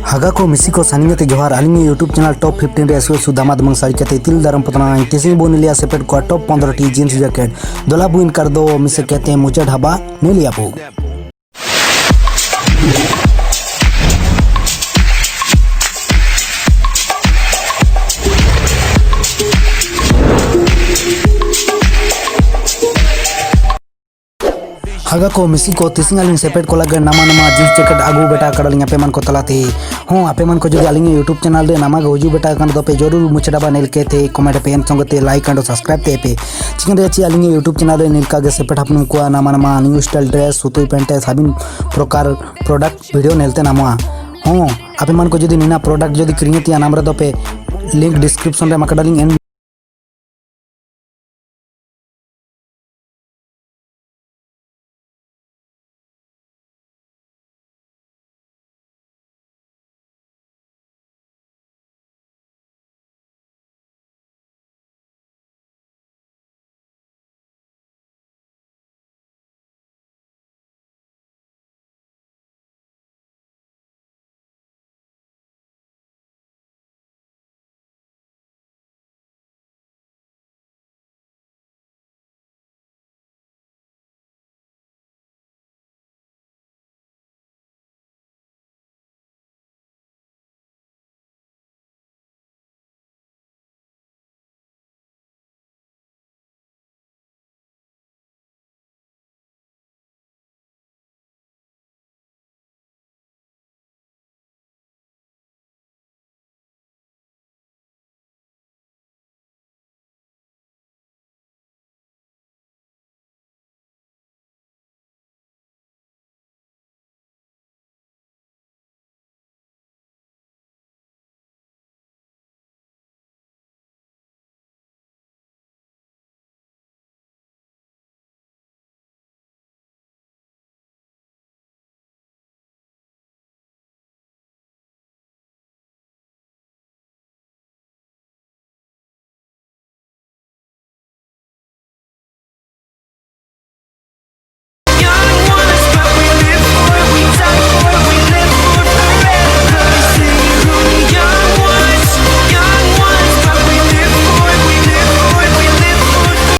हागा को मिसी को सानियते जोहार आलिंग यूट्यूब चैनल टॉप 15 रे सुदामाद मंगसारी कते तिल दारम पतना तिसी बोनिलिया सेपेट को टॉप 15 टी जींस जैकेट दोला बुइन कर दो मिसे कहते हैं मुझे ढाबा नेलिया पो हागा को मिसी को तिसिंगालिंग सेपेट को लगे नामा नामा जींस जैकेट आगू बेटा करलिंग आपे मन को तलाते हों आपे मन को जो आलिंग यूट्यूब चैनल रे नामा गजू बेटा कन तो पे जरूर मुचड़ाबा नेल के थे कमेंट पे एन संगते लाइक एंड सब्सक्राइब ते पे चिकन रे ची आलिंग यूट्यूब चैनल रे नीलका गे सेपेट आपन को नामा नामा न्यू स्टाइल ड्रेस सुतुई पेंट साबिन प्रकार प्रोडक्ट वीडियो नेलते नामा हों आपे मन को जो नीना प्रोडक्ट जो क्रिएटिया नाम रे तो पे लिंक डिस्क्रिप्शन रे माका डालिंग एंड